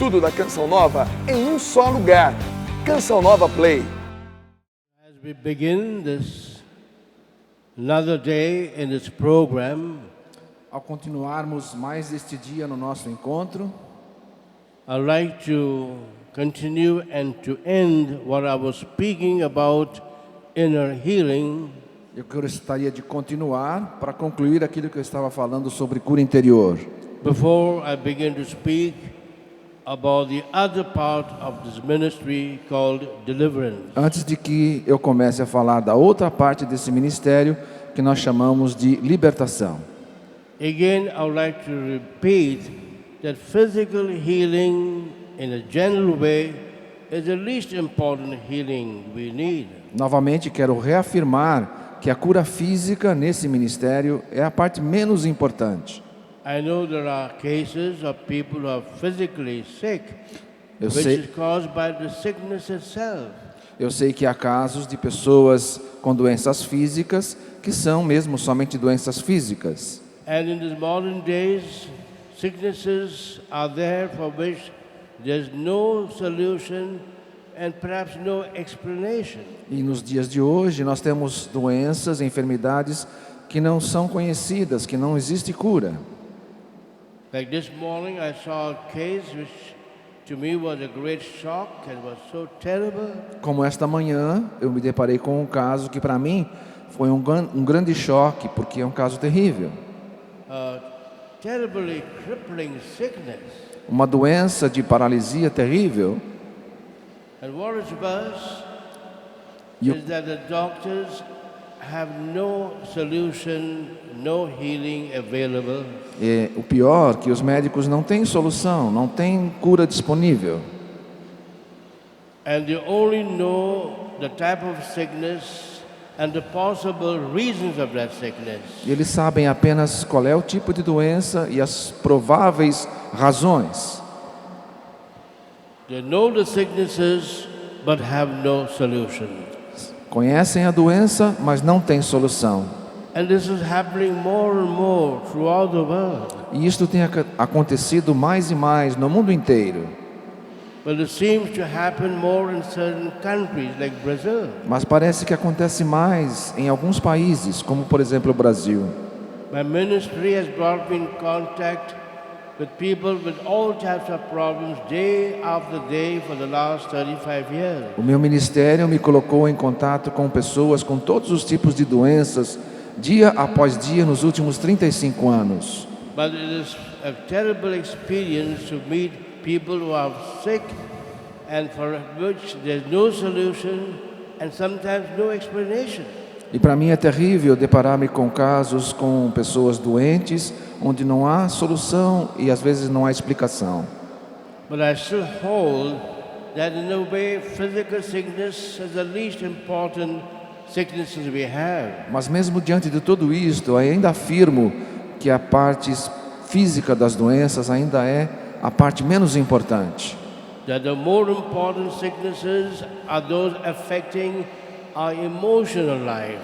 Tudo da Canção Nova em um só lugar. Canção Nova Play. As we begin this another day in this program, Ao continuarmos mais este dia no nosso encontro, I'd like to continue and to end what I was speaking about inner healing eu gostaria de continuar para concluir aquilo que eu estava falando sobre cura interior. before I begin to speak about the other part of this ministry called deliverance. Antes de que eu comece a falar da outra parte desse ministério que nós chamamos de libertação. Again, I would like to repeat that physical healing in a general way is the least important healing we need. Novamente quero reafirmar que a cura física nesse ministério é a parte menos importante. I know there are cases of people who are physically sick, Eu which sei, is caused by the sickness itself. eu sei que há casos de pessoas com doenças físicas que são mesmo somente doenças físicas. And in these modern days, sicknesses are there for which there's no solution and perhaps no explanation. E nos dias de hoje nós temos doenças, enfermidades que não são conhecidas, que não existe cura. Like this morning, I saw a case which to me was a great shock and was so terrible. Como esta manhã eu me deparei com um caso que para mim foi um grande choque, porque é um caso terrível. Terribly crippling sickness. Uma doença de paralisia terrível. And what is worse E o- is that the doctors have no solution, no healing available. É, o pior, que os médicos não têm solução, não têm cura disponível. And they only know the type of sickness and the possible reasons of that sickness. E eles sabem apenas qual é o tipo de doença e as prováveis razões. They know the sicknesses but have no solution. Conhecem a doença, mas não têm solução. And this is happening more and more throughout the world. E isto tem acontecido mais e mais no mundo inteiro. But it seems to happen more in certain countries like Brazil. Mas parece que acontece mais em alguns países, como por exemplo o Brasil. My ministry has brought me in contact with people with all types of problems day after day for the last 35 years. O meu ministério me colocou em contato com pessoas com todos os tipos de doenças, dia após dia, nos últimos 35 anos. But it is a terrible experience to meet people who are sick and for which there's no solution and sometimes no explanation. E para mim é terrível deparar-me com casos com pessoas doentes, onde não há solução e às vezes não há explicação. But I still hold that in a way physical sickness is the least important sicknesses we have. Mas mesmo diante de tudo isto, eu ainda afirmo que a parte física das doenças ainda é a parte menos importante. That the more important sicknesses are those affecting our emotional life,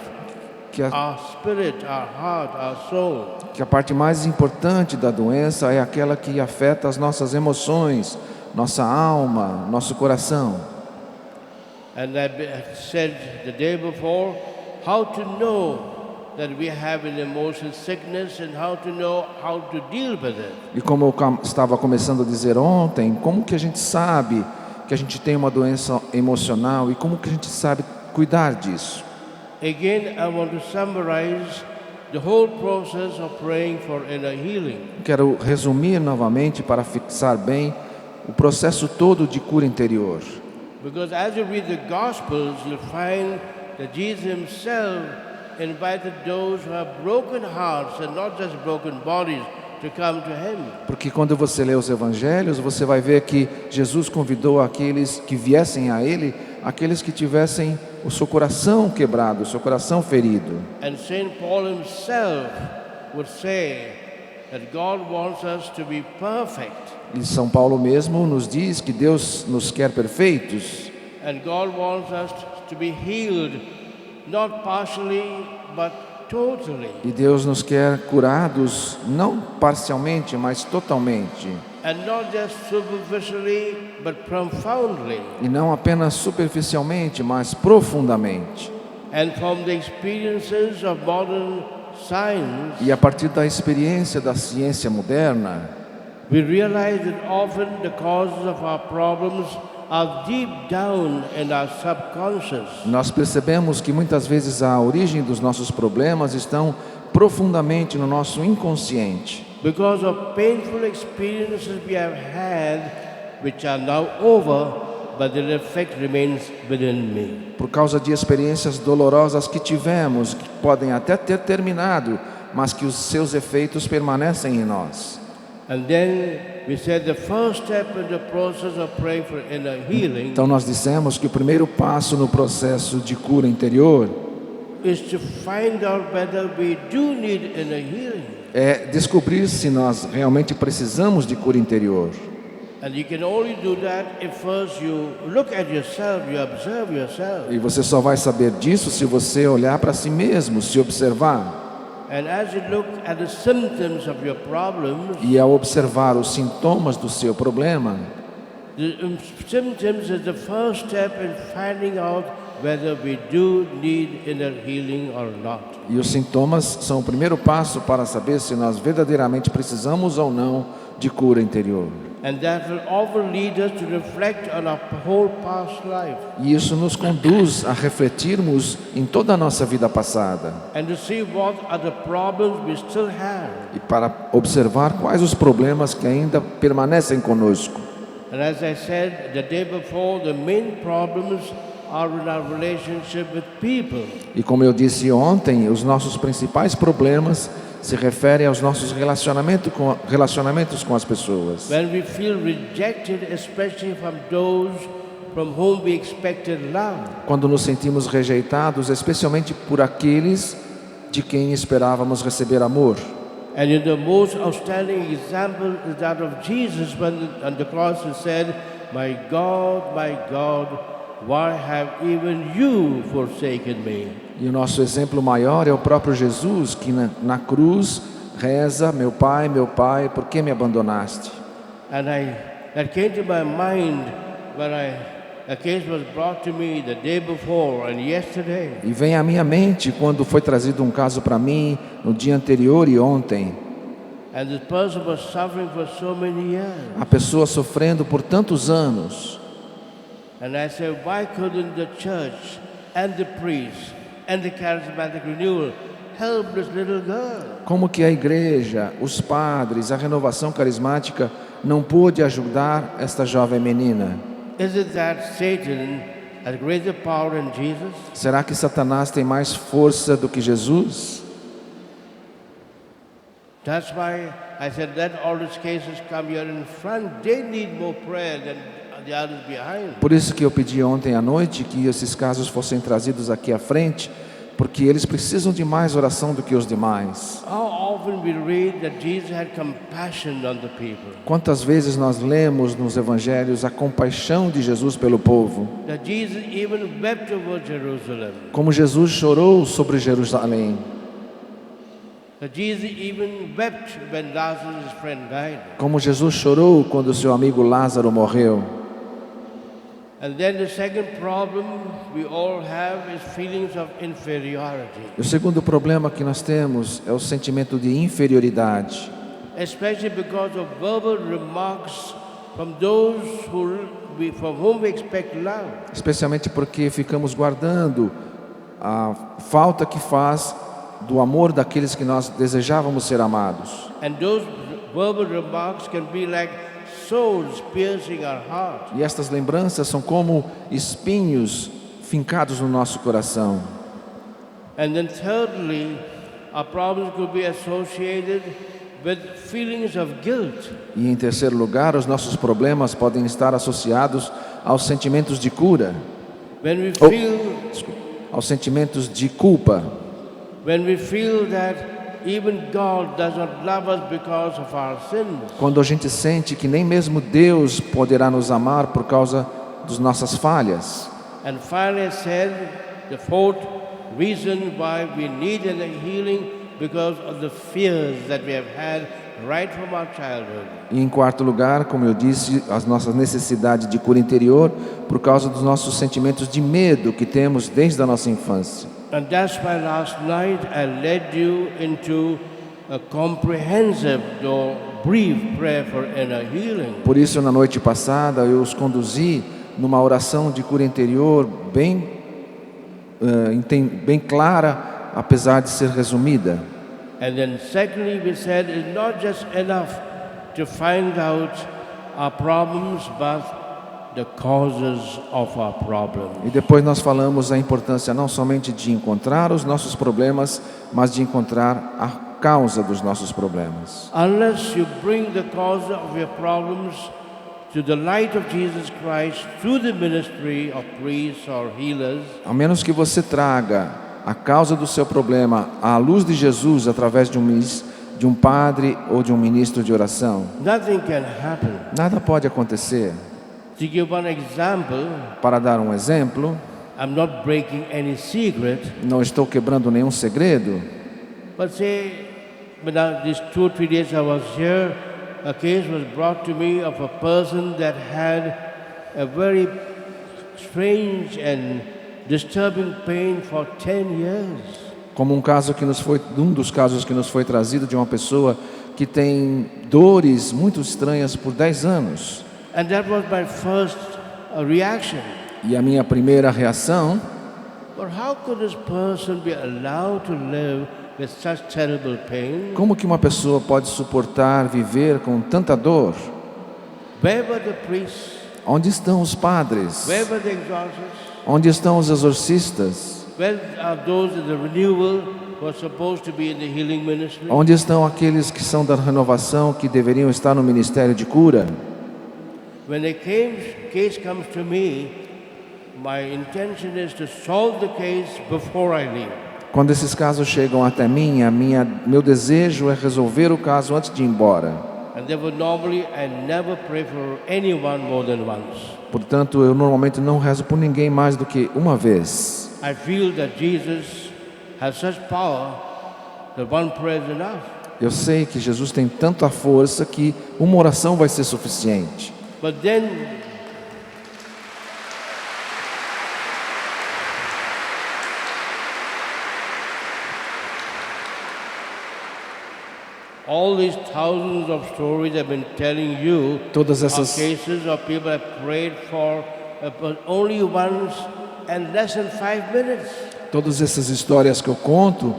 Que a, our spirit, our heart, our soul. que a parte mais importante da doença é aquela que afeta as nossas emoções, nossa alma, nosso coração. And I said the day before how to know that we have an emotional sickness and how to know how to deal with it. E como eu estava começando a dizer ontem, como que a gente sabe que a gente tem uma doença emocional e como que a gente sabe cuidar disso? Again, I want to summarize the whole process of praying for inner healing. Quero resumir novamente para fixar bem o processo todo de cura interior. Because as you read the Gospels, you'll find that Jesus himself invited those who have broken hearts and not just broken bodies to come to him. Porque quando você lê os evangelhos, você vai ver que Jesus convidou aqueles que viessem a ele, aqueles que tivessem o seu coração quebrado, o seu coração ferido. And St. Paul himself would say that God wants us to be perfect. E São Paulo mesmo nos diz que Deus nos quer perfeitos. And God wants us to be healed, not partially, but totally. E Deus nos quer curados, não parcialmente, mas totalmente. And not just superficially, but profoundly. E não apenas superficialmente, mas profundamente. And from the experiences of modern science, E a partir da experiência da ciência moderna, we realize that often the causes of our problems are deep down in our subconscious. nós percebemos que muitas vezes a origem dos nossos problemas estão profundamente no nosso inconsciente. Because of painful experiences we have had, which are now over, but their effect remains within me. Por causa de experiências dolorosas que tivemos, que podem até ter terminado, mas que os seus efeitos permanecem em nós. And then we said the first step in the process of praying for inner healing Então nós dissemos que o primeiro passo no processo de cura interior is to find out whether we do need inner healing. é descobrir se nós realmente precisamos de cura interior. And you can only do that if first you look at yourself, you observe yourself. E você só vai saber disso se você olhar para si mesmo, se observar. And as you look at the symptoms of your problems, E ao observar os sintomas do seu problema, the symptoms is the first step in finding out whether we do need inner healing or not. e os sintomas são o primeiro passo para saber se nós verdadeiramente precisamos ou não de cura interior. And that will often lead us to reflect on our whole past life E isso nos conduz a refletirmos em toda a nossa vida passada and to see what are the problems we still have. e para observar quais os problemas que ainda permanecem conosco. And as I said the day before, the main problems are in our relationship with people. E como eu disse ontem, os nossos principais problemas se referem aos nossos relacionamentos com as pessoas. When we feel rejected, especially from those from whom we expected love. Quando nos sentimos rejeitados, especialmente por aqueles de quem esperávamos receber amor. And in the most outstanding example is that of Jesus when on the cross he said, my God, why have even you forsaken me?" E o nosso exemplo maior é o próprio Jesus, que na cruz reza: meu Pai, por que me abandonaste? And that came to my mind when a case was brought to me the day before and yesterday. E vem à minha mente quando foi trazido um caso para mim no dia anterior e ontem. And this person was suffering for so many years. A pessoa sofrendo por tantos anos. And I said, why couldn't the church and the priest and the charismatic renewal help this little girl? Como que a igreja, os padres, a renovação carismática não pôde ajudar esta jovem menina? Isn't that Satan has greater power than Jesus? Será que Satanás tem mais força do que Jesus? That's why I said, let all these cases come here in front. They need more prayer than the others behind. Por isso que eu pedi ontem à noite que esses casos fossem trazidos aqui à frente, porque eles precisam de mais oração do que os demais. How often we read that Jesus had compassion on the people. Quantas vezes nós lemos nos evangelhos a compaixão de Jesus pelo povo? That Jesus even wept over Jerusalem. Como Jesus chorou sobre Jerusalém. That Jesus even wept when Lazarus, his friend, died. Como Jesus chorou quando seu amigo Lázaro morreu. And then the second problem we all have is feelings of inferiority. O segundo problema que nós temos é o sentimento de inferioridade. Especially because of verbal remarks from those from whom we expect love. Especialmente porque ficamos guardando a falta que faz do amor daqueles que nós desejávamos ser amados. And those verbal remarks can be like swords piercing our heart. E estas lembranças são como espinhos fincados no nosso coração. And then thirdly, our problems could be associated with feelings of guilt. E em terceiro lugar, os nossos problemas podem estar associados aos sentimentos de cura, When we feel aos sentimentos de culpa. when we feel that even God does not love us because of our sins. Quando a gente sente que nem mesmo Deus poderá nos amar por causa das nossas falhas. And finally I said, the fourth reason why we need a healing because of the fears that we have had right from our childhood. E em quarto lugar, como eu disse, as nossas necessidades de cura interior por causa dos nossos sentimentos de medo que temos desde a nossa infância. And that's why last night I led you into a comprehensive or brief prayer for inner healing. Por isso, na noite passada, eu os conduzi numa oração de cura interior bem clara, apesar de ser resumida. And then secondly, we said it's not just enough to find out our problems, but the causes of our problems. E depois nós falamos a importância não somente de encontrar os nossos problemas, mas de encontrar a causa dos nossos problemas. Unless you bring the cause of your problems to the light of Jesus Christ through the ministry of priests or healers, A menos que você traga a causa do seu problema à luz de Jesus através de um padre ou de um ministro de oração, nothing can happen. nada pode acontecer. To give one example, Para dar um exemplo, I'm not breaking any secret, não estou quebrando nenhum segredo, but say, these 2 or 3 days I was here, a case was brought to me of a person that had a very strange and disturbing pain for 10 years. como um dos casos que nos foi trazido de uma pessoa que tem dores muito estranhas por 10 anos. And that was my first reaction. E a minha primeira reação, But how could this person be allowed to live with such terrible pain? como que uma pessoa pode suportar viver com tanta dor? Where were the priests? Onde estão os padres? Where were the exorcists? Onde estão os exorcistas? Where are those in the renewal who are supposed to be in the healing ministry? Onde estão aqueles que são da renovação, que deveriam estar no ministério de cura? When a case comes to me, my intention is to solve the case before I leave. Quando esses casos chegam até mim, meu desejo é resolver o caso antes de ir embora. And therefore normally I never pray for anyone more than once. Portanto, eu normalmente não rezo por ninguém mais do que uma vez. I feel that Jesus has such power that one prayer is enough. Eu sei que Jesus tem tanta força que uma oração vai ser suficiente. But then all these thousands of stories I've been telling you Todas are essas cases of people I've prayed for but only once and less than 5 minutes. Todas essas histórias que eu conto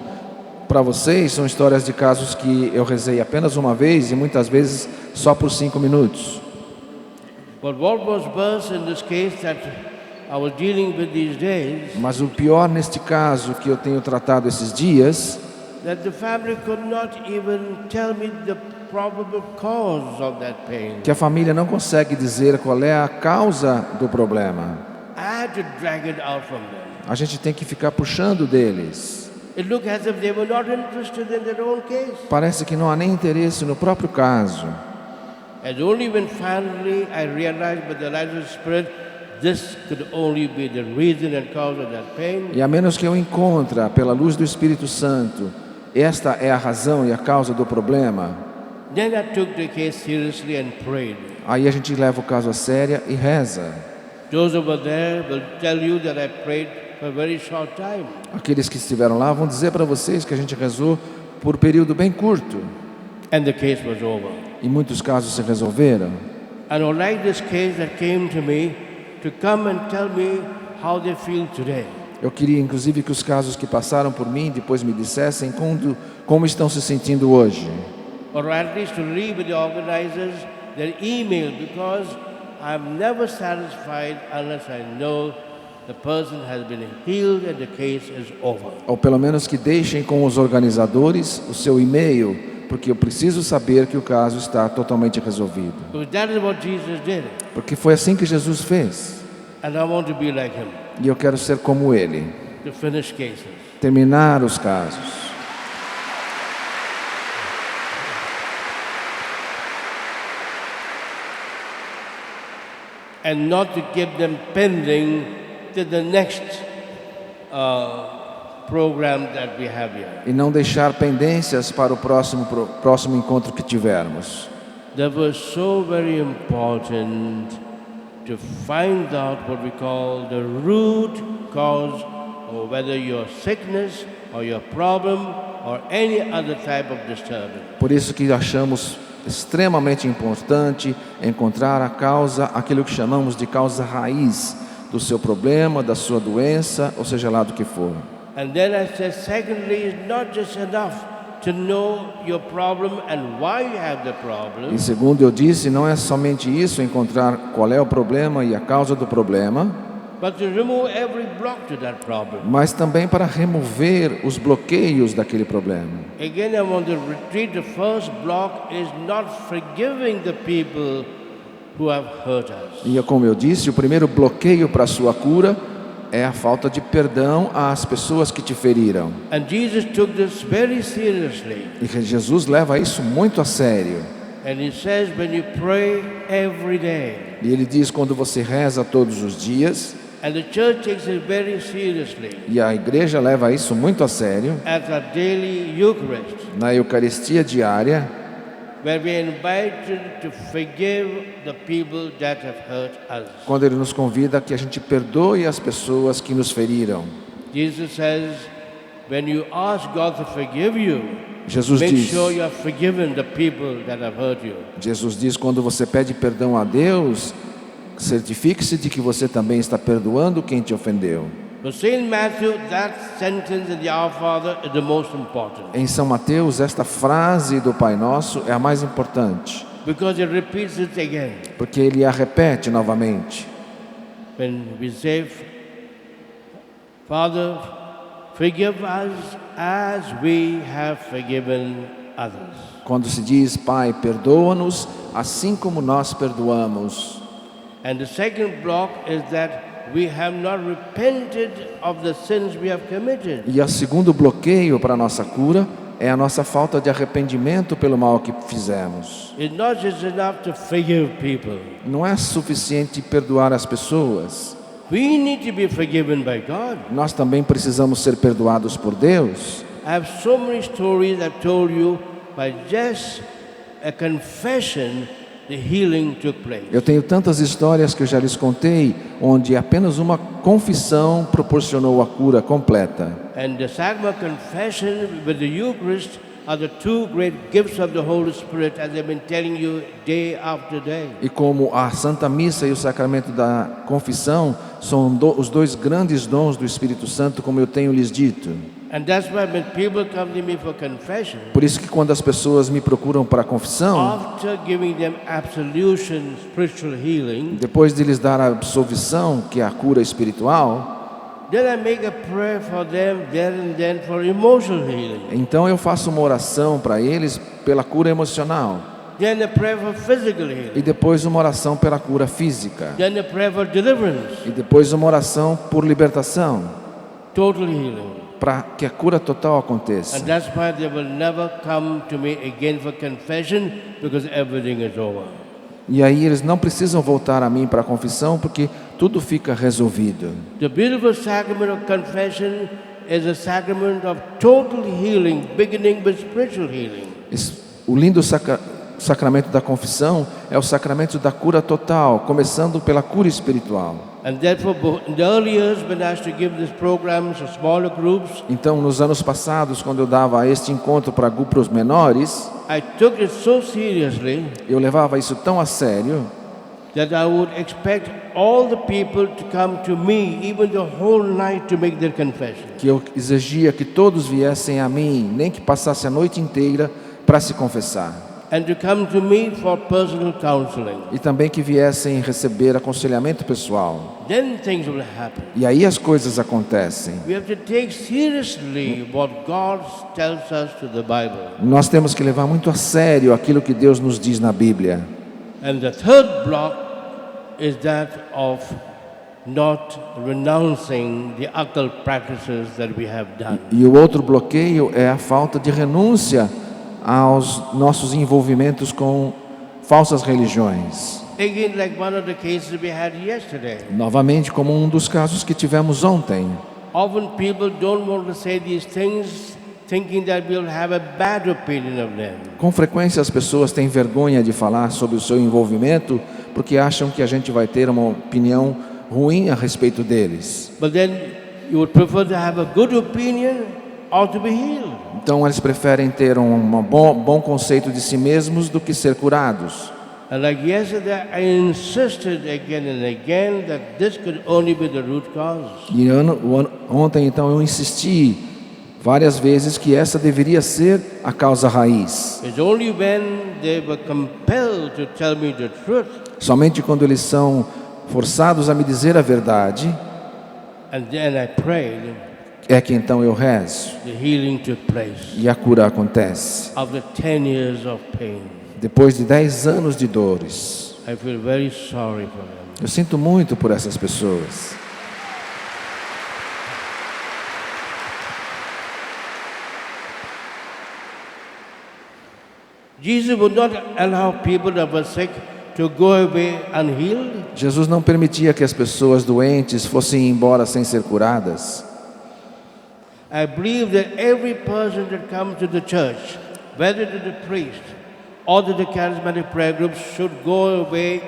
para vocês são histórias de casos que eu rezei apenas uma vez e muitas vezes só por 5 minutos. But what was worse in this case that I was dealing with these days, Mas o pior neste caso que eu tenho tratado esses dias, that the family could not even tell me the probable cause of that pain. que a família não consegue dizer qual é a causa do problema. I had to drag it out from them. A gente tem que ficar puxando deles. It looked as if they were not interested in their own case. Parece que não há nem interesse no próprio caso. And only when finally I realized by the light of the Spirit, this could only be the reason and cause of that pain. E a menos que eu encontre, pela luz do Espírito Santo, esta é a razão e a causa do problema, Then I took the case seriously and prayed. aí a gente leva o caso a sério e reza. Those over there will tell you that I prayed for a very short time. Aqueles que estiveram lá vão dizer para vocês que a gente rezou por um período bem curto. And the case was over. E muitos casos se resolveram. And I would like this case that came to me to come and tell me how they feel today. Eu queria inclusive que os casos que passaram por mim depois me dissessem como estão se sentindo hoje. Or at least to leave with the organizers their email, because I'm never satisfied unless I know the person has been healed and the case is over. Ou pelo menos que deixem com os organizadores o seu e-mail, porque eu preciso saber que o caso está totalmente resolvido. Because that is what Jesus did. Porque foi assim que Jesus fez. And I want to be like him, E eu quero ser como ele, to finish cases. terminar os casos. And not to keep them pending to the next program that we have here. e não deixar pendências para o próximo encontro que tivermos. That was so very important to find out what we call the root cause of whether your sickness or your problem or any other type of disturbance. Por isso que achamos extremamente importante encontrar a causa, aquilo que chamamos de causa raiz do seu problema, da sua doença, ou seja lá do que for. And then I said, secondly, it's not just enough to know your problem and why you have the problem. E segundo eu disse, não é somente isso, encontrar qual é o problema e a causa do problema, But to remove every block to that problem. mas também para remover os bloqueios daquele problema. Again, I want to repeat, the first block is not forgiving the people who have hurt us. E como eu disse, o primeiro bloqueio para a sua cura é a falta de perdão às pessoas que te feriram. And Jesus took this very seriously. E Jesus leva isso muito a sério. And he says, when you pray every day, E ele diz, quando você reza todos os dias, and the church takes it very seriously, e a igreja leva isso muito a sério, at our daily Eucharist, na Eucaristia diária, where we are invited to forgive the people that have hurt us. quando ele nos convida que a gente perdoe as pessoas que nos feriram. Jesus says, when you ask God to forgive you, Jesus make diz, sure you have forgiven the people that have hurt you. Jesus diz, quando você pede perdão a Deus, certifique-se de que você também está perdoando quem te ofendeu. For St. Matthew, that sentence in the Our Father is the most important, Em São Mateus, esta frase do Pai Nosso é a mais importante, because it repeats it again. porque ele a repete novamente. When we say, Father, forgive us as we have forgiven others. Quando se diz, Pai, perdoa-nos, assim como nós perdoamos. And the second block is that we have not repented of the sins we have committed. E o segundo bloqueio para a nossa cura é a nossa falta de arrependimento pelo mal que fizemos. It's not just enough to forgive people. Não é suficiente perdoar as pessoas. We need to be forgiven by God. Nós também precisamos ser perdoados por Deus. I have so many stories I've told you, by just a confession, the healing took place. Eu tenho tantas histórias que eu já lhes contei, onde apenas uma confissão proporcionou a cura completa. And the sacrament of confession with the Eucharist are the two great gifts of the Holy Spirit, as I've been telling you day after day. E como a Santa Missa e o sacramento da confissão são os dois grandes dons do Espírito Santo, como eu tenho lhes dito. And that's why when people come to me for confession, Por isso que quando as pessoas me procuram para a confissão, after giving them absolution, spiritual healing, depois de lhes dar a absolvição, que é a cura espiritual, then I make a prayer for them there and then for emotional healing. então eu faço uma oração para eles pela cura emocional. Then a prayer for physical healing. E depois uma oração pela cura física. Then a prayer for deliverance, E depois uma oração por libertação, total healing. para que a cura total aconteça. And that's why they will never come to me again for confession, because everything is over. E aí eles não precisam voltar a mim para a confissão, porque tudo fica resolvido. The beautiful sacrament of confession is a sacrament of total healing, beginning with spiritual healing. O lindo sacramento da confissão é o sacramento da cura total, começando pela cura espiritual. And therefore, in the early years, when I used to give these programs to smaller groups, Então, nos anos passados, quando eu dava este encontro para grupos menores, I took it so seriously eu levava isso tão a sério that I would expect all the people to come to me, even the whole night, to make their confession. que eu exigia que todos viessem a mim, nem que passasse a noite inteira para se confessar. And to come to me for personal counseling. E também que viessem receber aconselhamento pessoal. Then things will happen. E aí as coisas acontecem. We have to take seriously what God tells us to the Bible. Nós temos que levar muito a sério aquilo que Deus nos diz na Bíblia. And the third block is that of not renouncing the occult practices that we have done. E o outro bloqueio é a falta de renúncia aos nossos envolvimentos com falsas religiões. Again, like one of the cases we had yesterday. Novamente, como um dos casos que tivemos ontem. Often people don't want to say these things thinking that we'll have a bad opinion of them. Com frequência as pessoas têm vergonha de falar sobre o seu envolvimento porque acham que a gente vai ter uma opinião ruim a respeito deles. But then you would prefer to have a good opinion or to be healed. Então eles preferem ter um bom conceito de si mesmos do que ser curados. And like yesterday, I insisted again and again that this could only be the root cause. E ontem então eu insisti várias vezes que essa deveria ser a causa raiz. It's only when they were compelled to tell me the truth, Somente quando eles são forçados a me dizer a verdade and then I prayed, é que então eu rezo the healing took place. e a cura acontece. After 10 years of pain, Depois de 10 anos de dores, I feel very sorry for them. eu sinto muito por essas pessoas. Jesus would not allow people that were sick to go away unhealed. Jesus não permitia que as pessoas doentes fossem embora sem ser curadas. I believe that every person that comes to the church, whether to the priest or to the charismatic prayer group, should go away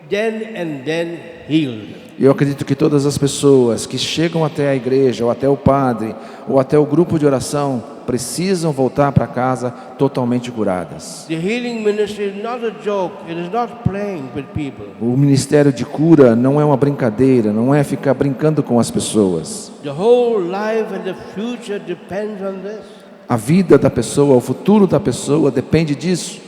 then and then healed. Eu acredito que todas as pessoas que chegam até a igreja, ou até o padre, ou até o grupo de oração, precisam voltar para casa totalmente curadas. The healing ministry is not a joke. It is not playing with people. O ministério de cura não é uma brincadeira, não é ficar brincando com as pessoas. The whole life and the future depends on this. A vida da pessoa, o futuro da pessoa depende disso.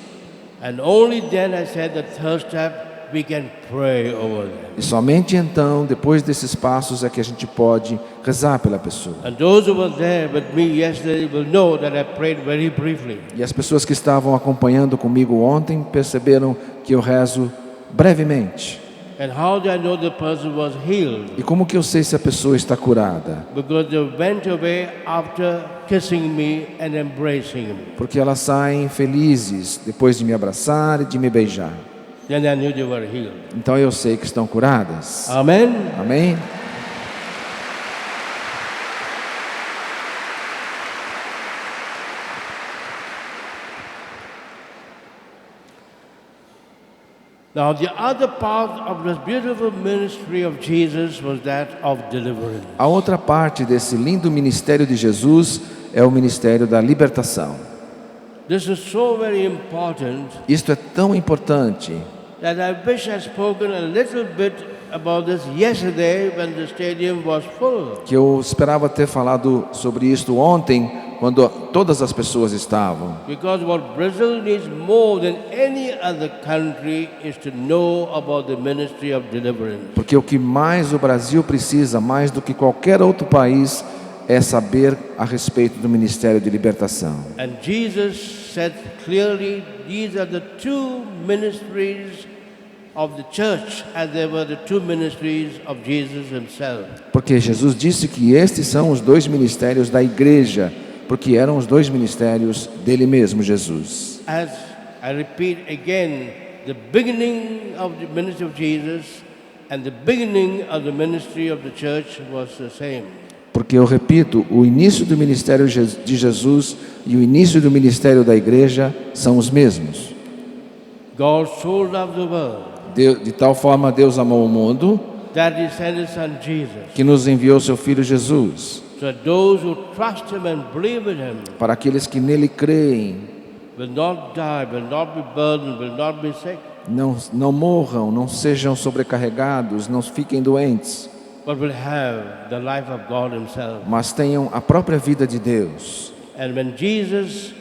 And only then, I said, the third step, we can pray over them. E somente então, depois desses passos, é que a gente pode rezar pela pessoa. And those who were there with me yesterday will know that I prayed very briefly. E as pessoas que estavam acompanhando comigo ontem perceberam que eu rezo brevemente. And how do I know the person was healed? E como que eu sei se a pessoa está curada? Because they went away after kissing me and embracing me. Porque elas saem felizes depois de me abraçar e de me beijar. Then I knew they were healed. Então eu sei que estão curadas. Amen. Amém? Now the other part of this beautiful ministry of Jesus was that of deliverance. A outra parte desse lindo ministério de Jesus é o ministério da libertação. This is so very important Isto é tão importante that I wish I had spoken a little bit about this yesterday when the stadium was full. que eu esperava ter falado sobre isto ontem, quando todas as pessoas estavam. Because what Brazil needs more than any other country is to know about the ministry of deliverance. Porque o que mais o Brasil precisa, mais do que qualquer outro país, é saber a respeito do ministério de libertação. And Jesus said clearly, these are the two ministries of the church, as they were the two ministries of Jesus himself. Porque Jesus disse que estes são os dois ministérios da igreja, porque eram os dois ministérios dele mesmo, Jesus. As I repeat again, the beginning of the ministry of Jesus and the beginning of the ministry of the church was the same. Porque eu repito, o início do ministério de Jesus e o início do ministério da igreja são os mesmos. God so loved the world De tal forma Deus amou o mundo that he sent his son Jesus, que nos enviou seu Filho Jesus, so that those who trust him and believe in him para aqueles que nele creem, will not die, will not be burdened, will not be sick, não morram, não sejam sobrecarregados, não fiquem doentes, but will have the life of God himself. mas tenham a própria vida de Deus. And when Jesus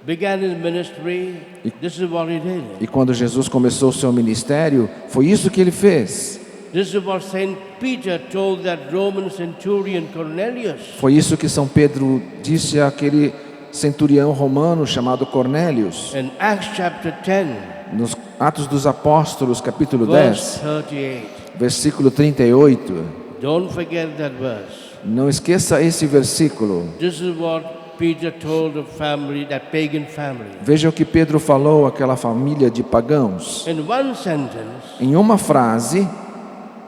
began his ministry, this is what he did. E quando Jesus começou o seu ministério, foi isso que ele fez. This is what Saint Peter told that Roman centurion Cornelius. Foi isso que São Pedro disse àquele centurião romano chamado Cornélios, In Acts chapter 10, nos Atos dos Apóstolos, capítulo verse 10, 38. versículo 38. Don't forget that verse. Não esqueça esse versículo. This is what Peter told the family, that pagan family. Veja o que Pedro falou àquela família de pagãos. In one sentence, Em uma frase,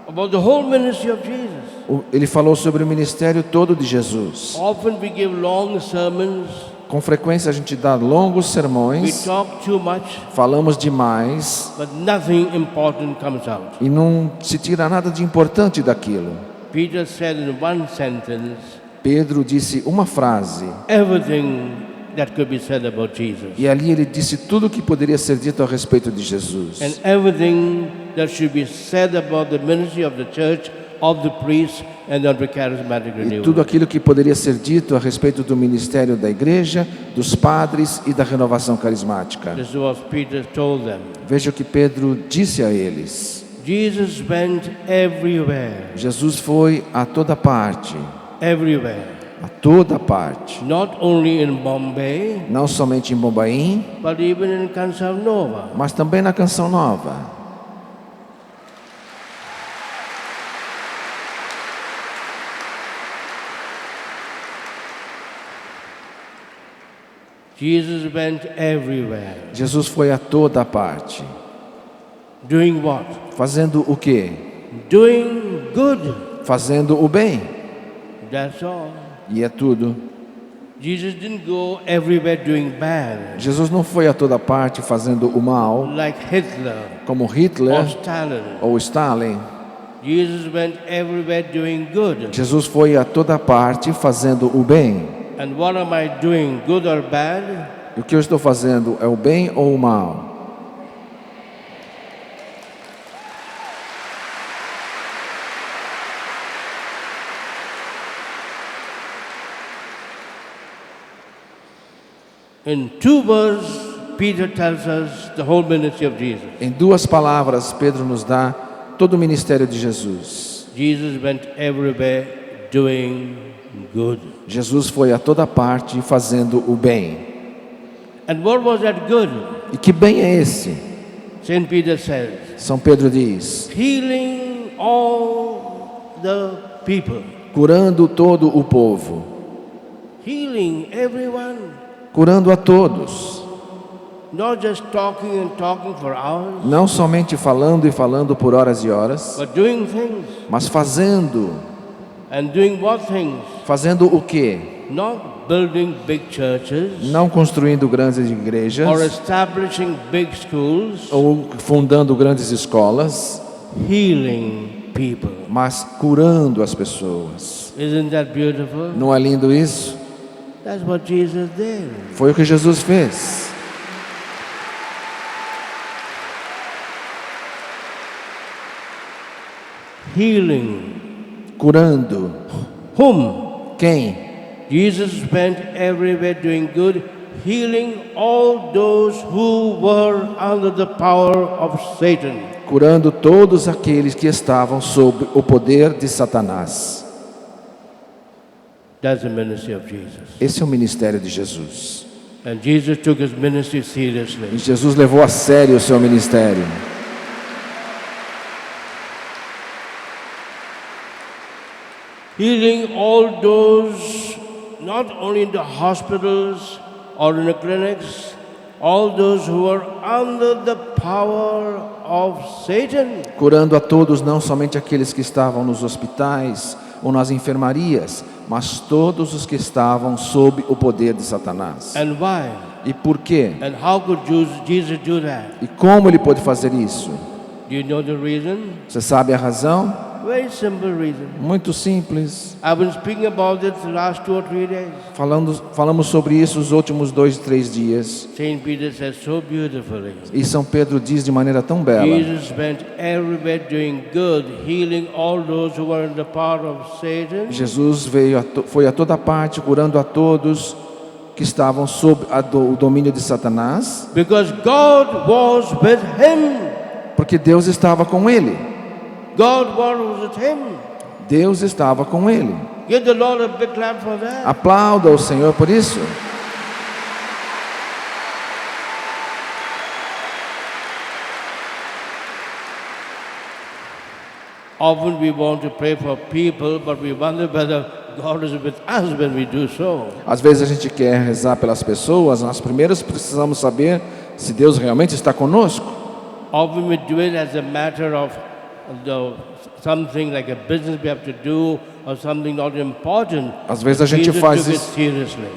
about the whole ministry of Jesus. Ele falou sobre o ministério todo de Jesus. Often we give long sermons, Com frequência a gente dá longos we sermões, talk too much, falamos demais but nothing important comes out. e não se tira nada de importante daquilo. Peter said in one sentence, Pedro disse uma frase everything that could be said about Jesus. e ali ele disse tudo o que poderia ser dito a respeito de Jesus. And everything that should be said about the ministry of the church, of the priests, and of the charismatic E renewal. tudo aquilo que poderia ser dito a respeito do ministério da igreja, dos padres e da renovação carismática. This is what Peter told them. Veja o que Pedro disse a eles. Jesus went everywhere, Jesus foi a toda parte, everywhere. a toda parte. Not only in Bombay, Não somente em Bombaim, but even in Canção Nova. mas também na Canção Nova. Jesus went everywhere. Jesus foi a toda parte. Doing what? Fazendo o quê? Doing good. Fazendo o bem. That's all. E é tudo. Jesus didn't go everywhere doing bad, Jesus não foi a toda parte fazendo o mal, like Hitler como or Hitler Stalin. ou Stalin. Jesus went everywhere doing good. Jesus foi a toda parte fazendo o bem. And what am I doing, good or bad? E o que eu estou fazendo é o bem ou o mal? In two words, Peter tells us the whole ministry of Jesus. Em duas palavras, Pedro nos dá todo o ministério de Jesus. Jesus went everywhere doing good. Jesus foi a toda parte fazendo o bem. And what was that good? E que bem é esse? St. Peter says, São Pedro diz: healing all the people. curando todo o povo, Healing everyone. curando a todos, Not just talking and talking for hours, não somente falando e falando por horas e horas, but doing things. mas fazendo. And doing what things? Fazendo o quê? Not building big churches Não construindo grandes or igrejas establishing big schools, ou fundando grandes escolas, healing people. mas curando as pessoas. Isn't that beautiful? Não é lindo isso? That's what Jesus did. Foi o que Jesus fez. Healing. Curando. Whom? Quem? Jesus went everywhere doing good, healing all those who were under the power of Satan. Curando todos aqueles que estavam sob o poder de Satanás. That's the ministry of Jesus. Esse é o ministério de Jesus. And Jesus took his ministry E seriously. Jesus levou a sério o seu ministério. Healing all those, not only in the hospitals or in the clinics, all those who are under the power of Satan. Curando a todos, não somente aqueles que estavam nos hospitais ou nas enfermarias, mas todos os que estavam sob o poder de Satanás. And why? E por quê? And how could Jesus do that? E como ele pôde fazer isso? Do you know the reason? Você sabe a razão? Very simple reason. Muito simples. I've been speaking about it the last 2 or 3 days. Falamos sobre isso os últimos 2, 3 dias. St. Peter says so beautifully. E São Pedro diz de maneira tão bela. Jesus went everywhere doing good, healing all those who were in the power of Satan. Jesus foi a toda parte curando a todos que estavam sob o domínio de Satanás, Because God was with him. porque Deus estava com ele. God was with him. Deus estava com ele. Give the Lord a big clap for that. Aplauda o Senhor por isso. Often we want to pray for people, but we wonder whether God is with us when we do so. Às vezes a gente quer rezar pelas pessoas, nós primeiros precisamos saber se Deus realmente está conosco. Often we do it as a matter of something like a business we have to do or something not important. Às vezes a gente Jesus faz took it isso. seriously.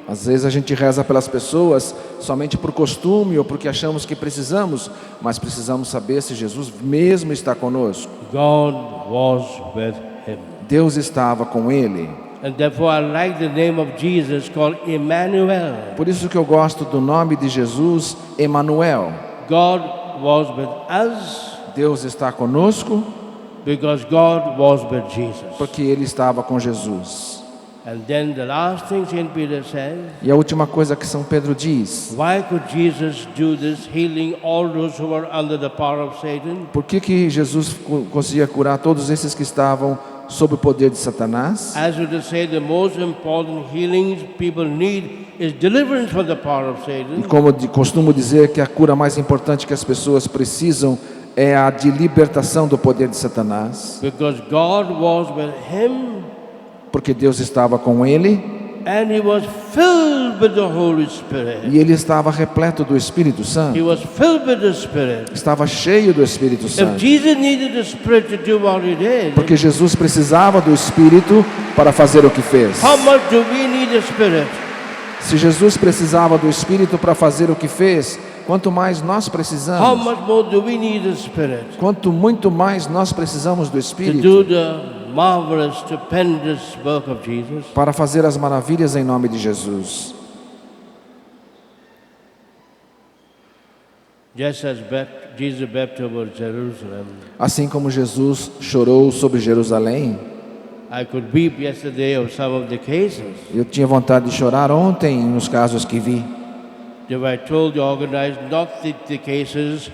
Às vezes a gente reza pelas pessoas somente por costume ou porque achamos que precisamos, mas precisamos saber se Jesus mesmo está conosco. God was with him. Deus estava com ele. And therefore I like the name of Jesus called Emmanuel. Por isso que eu gosto do nome de Jesus, Emanuel. God was with us Deus está conosco because God was with Jesus. porque ele estava com Jesus. And then the last thing St. Peter says, E a última coisa que São Pedro diz: why could Jesus do this, healing all those who were under the power of Satan? por que Jesus conseguia curar todos esses que estavam sob o poder de Satanás? As we say, the most important healings people need is deliverance from the power of E Satan. como costumo dizer que a cura mais importante que as pessoas precisam é a de libertação do poder de Satanás, Because God was with him porque Deus estava com ele and he was filled with the Holy Spirit. e ele estava repleto do Espírito He Santo, was filled with the Spirit. estava cheio do Espírito If Santo, Jesus needed the Spirit to do what he did, porque Jesus precisava do Espírito para fazer o que fez. how much do we need the Spirit? Se Jesus precisava do Espírito para fazer o que fez, quanto mais nós How precisamos, much more do we need the Spirit muito mais nós precisamos do to do Espírito the marvelous, stupendous work of Jesus? para fazer as maravilhas em nome de Jesus. Just as Jesus wept over Jerusalem, Assim como Jesus chorou sobre Jerusalém, I could weep yesterday of some of the cases. eu tinha vontade de chorar ontem nos casos que vi. They were told to organize not the cases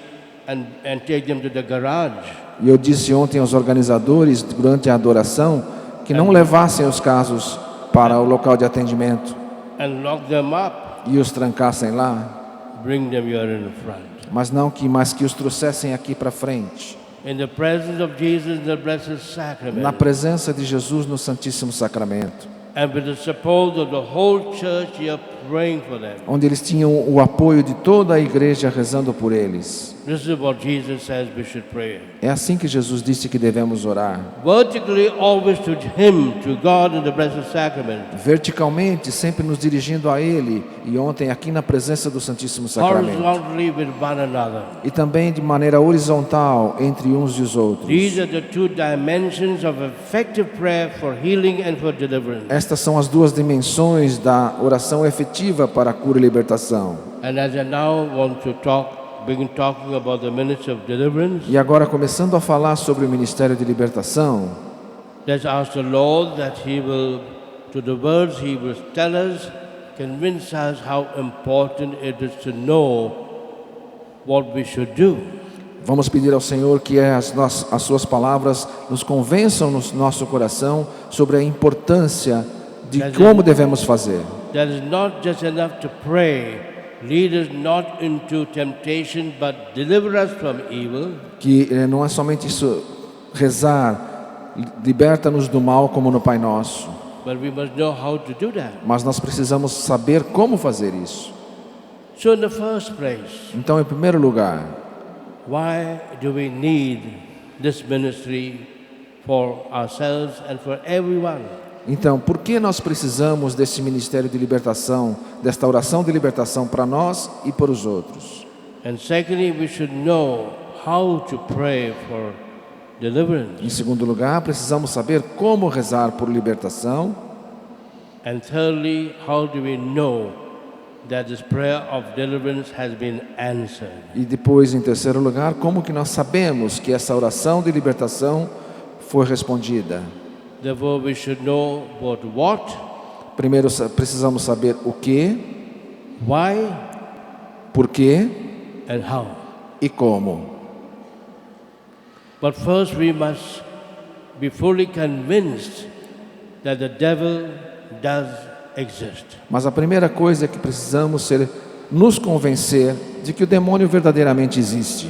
and take them to the garage. E eu disse ontem aos organizadores, durante a adoração, que não levassem os casos para o local de atendimento And lock them up, e os trancassem lá, bring them here in front. mas que os trouxessem aqui para frente, In the presence of Jesus in the Blessed na Sacrament, presença de Jesus no Santíssimo Sacramento, and with the support of the whole church, you're praying for them. onde eles tinham o apoio de toda a igreja rezando por eles. This is what Jesus says we should pray. É assim que Jesus disse que devemos orar. Vertically, always to Him, to God in the Blessed Sacrament. Verticalmente, sempre nos dirigindo a Ele, e ontem aqui na presença do Santíssimo Sacramento. Horizontally with one another. E também de maneira horizontal entre uns e os outros. These are the two dimensions of effective prayer for healing and for deliverance. Estas são as duas dimensões da oração efetiva para a cura e libertação. And as I now want to begin talking about the ministry of deliverance, E agora, começando a falar sobre o ministério de libertação, let's ask the Lord that He will, to the words He will tell us, convince us how important it is to know what we should do. vamos pedir ao Senhor que as suas palavras nos convençam no nosso coração sobre a importância de como devemos fazer. That is not just enough to pray, lead us not into temptation, but deliver us from evil. Que não é somente isso, rezar, liberta-nos do mal como no Pai Nosso, But we must know how to do that. mas nós precisamos saber como fazer isso. So in the first place, Então, em primeiro lugar, why do we need this ministry for ourselves and for everyone? então, por que nós precisamos desse ministério de libertação, desta oração de libertação para nós e para os outros? And secondly, we should know how to pray for deliverance. Em segundo lugar, precisamos saber como rezar por libertação. And thirdly, how do we know that this prayer of deliverance has been answered? E depois, em terceiro lugar, como que nós sabemos que essa oração de libertação foi respondida? Therefore, we should know both what, Primeiro, precisamos saber o que, why, por quê and how. e como. But first, we must be fully convinced that the devil does exist. Mas a primeira coisa é que precisamos nos convencer de que o demônio verdadeiramente existe.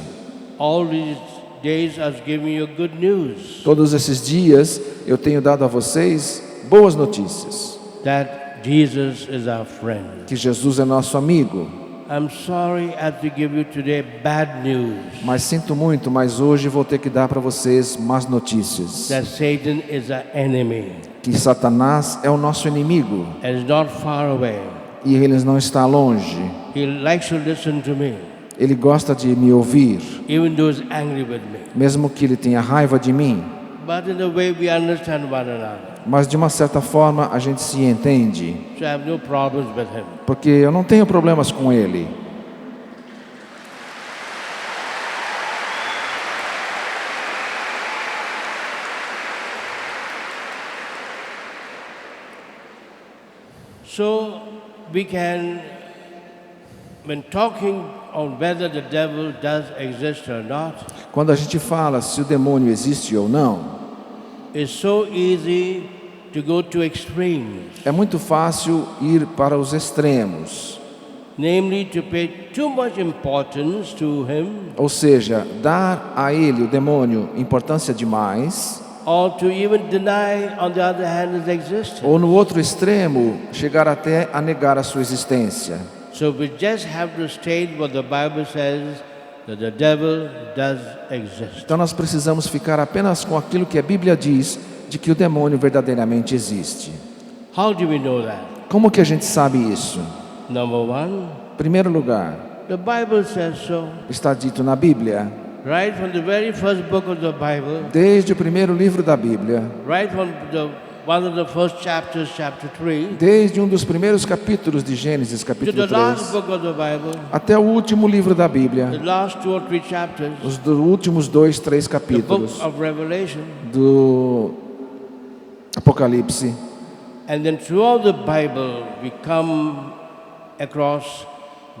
All these days, I was giving you good news Todos esses dias eu tenho dado a vocês boas notícias, that Jesus is our friend. que Jesus é nosso amigo. I'm sorry I have to give you today bad news Mas sinto muito, mas hoje vou ter que dar para vocês más notícias. that Satan is our enemy Que Satanás é o nosso inimigo and is not far away. e ele não está longe. He likes to listen to me, Ele gosta de me ouvir, even though he's angry with me. mesmo que ele tenha raiva de mim. But in a way we understand one another. Mas de uma certa forma a gente se entende, So I have no problems with him. porque eu não tenho problemas com ele. So we can, when talking on whether the devil does exist or not, Quando a gente fala se o demônio existe ou não, it's so easy to go to extremes, é muito fácil ir para os extremos. namely to pay too much importance to him Ou seja, dar a ele, o demônio, importância demais, or to even deny, on the other hand, his existence. ou no outro extremo, chegar até a negar a sua existência. So we just have to state what the Bible says, that the devil does exist. Então nós precisamos ficar apenas com aquilo que a Bíblia diz, de que o demônio verdadeiramente existe. How do we know that? Como que a gente sabe isso? Number one, Em primeiro lugar, the Bible says so. está dito na Bíblia, Right from the very first book of the Bible, desde o primeiro livro da Bíblia, right from one of the first chapters, chapter 3, desde um dos primeiros capítulos de Gênesis, to capítulo the last 3, book of the Bible, até o último livro da the Bíblia, last 2 or 3 chapters, os últimos 2, 3 the book capítulos of Revelation, do Apocalipse. and then throughout the Bible we come across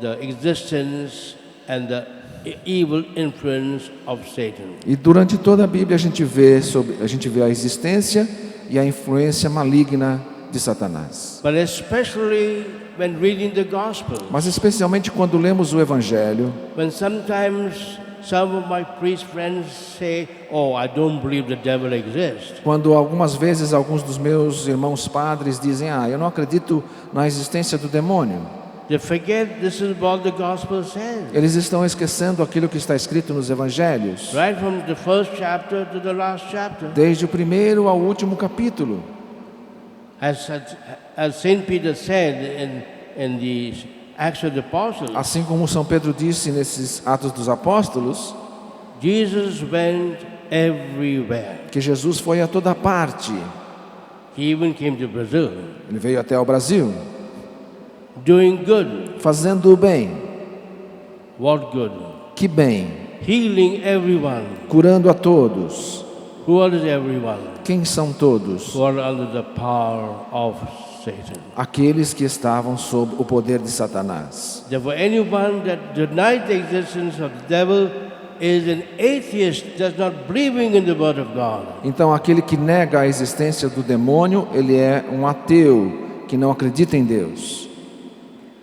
the existence and the evil influence of Satan. E durante toda a Bíblia a gente vê a existência e a influência maligna de Satanás. But especially when reading the Gospel, Mas especialmente quando lemos o Evangelho, when sometimes some of my priest friends say, "Oh, I don't believe the devil exists." quando algumas vezes alguns dos meus irmãos padres dizem: eu não acredito na existência do demônio. They forget this is what the Gospel says. Eles estão esquecendo aquilo que está escrito nos Evangelhos, Right from the first chapter to the last chapter. desde o primeiro ao último capítulo. As Saint Peter said in the Acts of the Apostles, Assim como São Pedro disse nesses Atos dos Apóstolos, Jesus went everywhere. que Jesus foi a toda parte. He even came to Brazil, Ele veio até o Brasil, doing good. fazendo o bem. What good? Que bem, Healing everyone. curando a todos. Who is everyone? Quem são todos? Who are under the power of Satan. Aqueles que estavam sob o poder de Satanás. Therefore, anyone that denies the existence of the devil is an atheist, does not believing in the word of God. Então, aquele que nega a existência do demônio, ele é um ateu, que não acredita em Deus.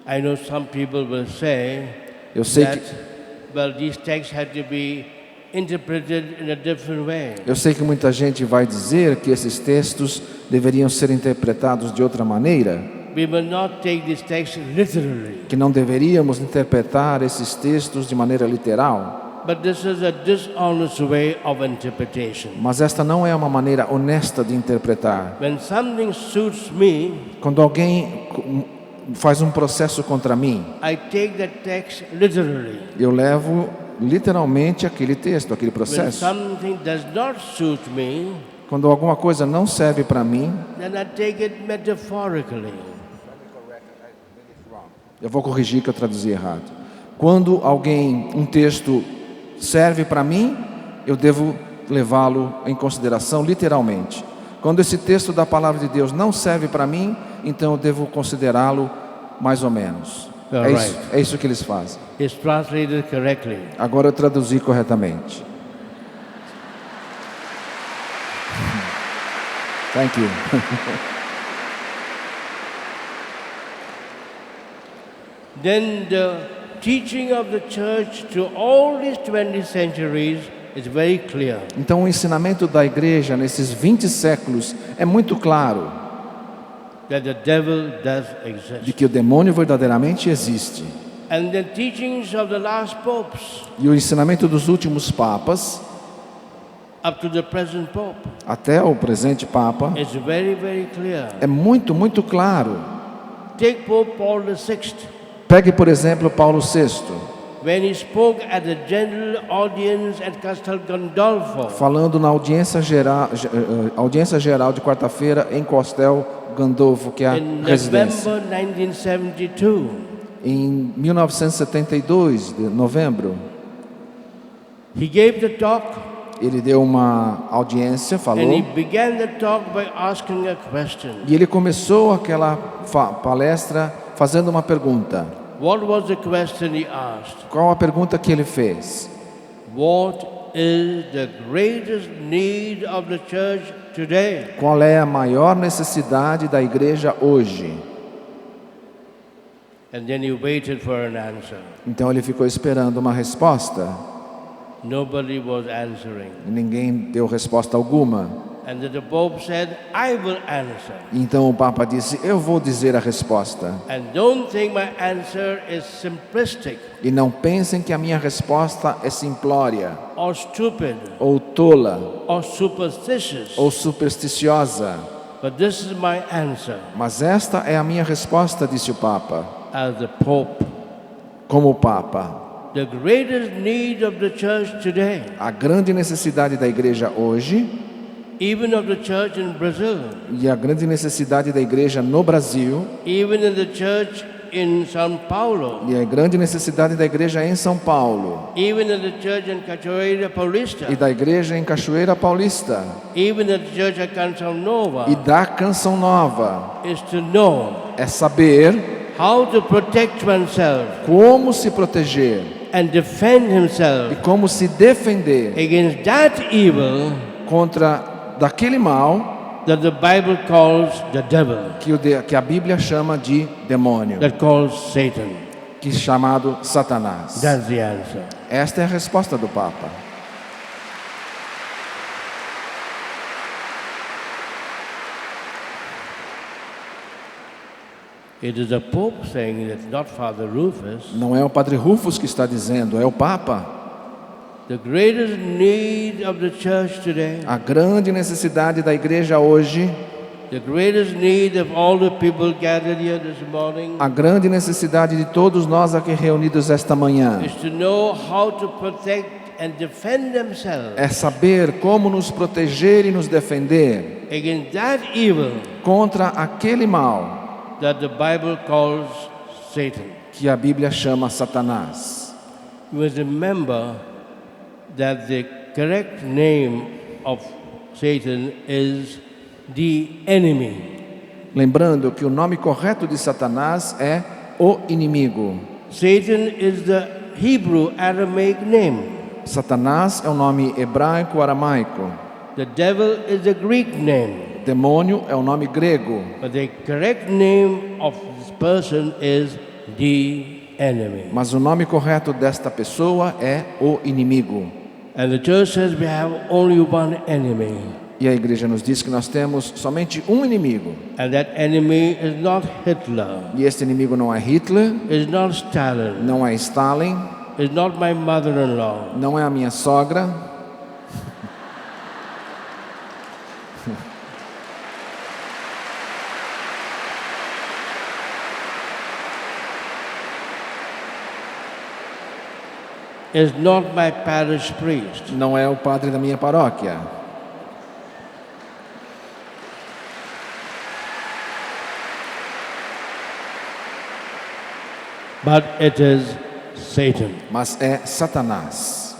I know some people will say Eu sei that, que, well, these texts had to be interpreted in a different way. eu sei que muita gente vai dizer que esses textos deveriam ser interpretados de outra maneira, We will not take these texts literally, que não deveríamos interpretar esses textos de maneira literal. but this is a dishonest way of interpretation. Mas esta não é uma maneira honesta de interpretar. When something suits me, Quando alguém faz um processo contra mim, I take that text literally. eu levo literalmente aquele texto, aquele When processo. something does not suit me, Quando alguma coisa não serve para mim, then I take it metaphorically. eu vou corrigir que eu traduzi errado. Quando um texto serve para mim, eu devo levá-lo em consideração literalmente. Quando esse texto da palavra de Deus não serve para mim, então eu devo considerá-lo mais ou menos. É isso que eles fazem. It's translated correctly. Agora eu traduzi corretamente. Thank you. Then the teaching of the church through all these 20 centuries is very clear. Então o ensinamento da igreja nesses 20 séculos é muito claro That the devil does de exist. que o demônio verdadeiramente existe. And the teachings of the last popes E o ensinamento dos últimos papas, up to the present pope até o presente papa, is very, very clear. é muito, muito claro. Take Pope Paul VI. Pegue, por exemplo, Paulo VI, When he spoke at the general audience at Castel Gandolfo falando na audiência geral de quarta-feira em Castel Gandolfo, que é a in residência, November 1972, em 1972, de novembro, he gave the talk ele deu uma audiência, and he falou, began the talk by asking a question. e ele começou aquela palestra fazendo uma pergunta. What was the question he asked? Qual a pergunta que ele fez? What is the greatest need of the church today? Qual é a maior necessidade da igreja hoje? And then he waited for an answer. Então ele ficou esperando uma resposta. Nobody was answering. Ninguém deu resposta alguma. And then the Pope said, I will answer. Então o Papa disse, eu vou dizer a resposta. And don't think my answer is simplistic E não pensem que a minha resposta é simplória, or stupid ou tola, or superstitious. ou supersticiosa. But this is my answer Mas esta é a minha resposta, disse o Papa, as the Pope. como Papa. The greatest need of the church today, A grande necessidade da igreja hoje, even of the church in Brazil, e a grande necessidade da igreja no Brasil, even in the church in São Paulo, e a grande necessidade da igreja em São Paulo, even in the church in Cachoeira Paulista, e da igreja em Cachoeira Paulista, even in the church at Canção Nova, e da Canção Nova, is to know é saber how to protect oneself como se proteger and defend e himself como se defender against that evil contra daquele mal that the Bible calls the devil, que a Bíblia chama de demônio, that calls Satan. que é chamado Satanás. That's the answer. Esta é a resposta do Papa. It is the Pope saying that, not Father Rufus. Não é o Padre Rufus que está dizendo, é o Papa. The greatest need of the church today, A grande necessidade da igreja hoje, the greatest need of all the people gathered here this morning, a grande necessidade de todos nós aqui reunidos esta manhã, is to know how to protect and defend themselves é saber como nos proteger e nos defender against that evil contra aquele mal that the Bible calls Satan. que a Bíblia chama Satanás. You must remember that the correct name of Satan is the enemy. Lembrando que o nome correto de Satanás é o inimigo. Satan is the Hebrew Aramaic name. Satanás é o nome hebraico aramaico. The devil is the Greek name. Demônio é o nome grego. But the correct name of this person is the enemy. Mas o nome correto desta pessoa é o inimigo. And the church says we have only one enemy. E a igreja nos diz que nós temos somente um inimigo. And that enemy is not Hitler, E este inimigo não é Hitler, is not Stalin, não é Stalin, is not my mother-in-law. não é a minha sogra, Is not my parish priest. não é o padre da minha paróquia. But it is Satan. Mas é Satanás.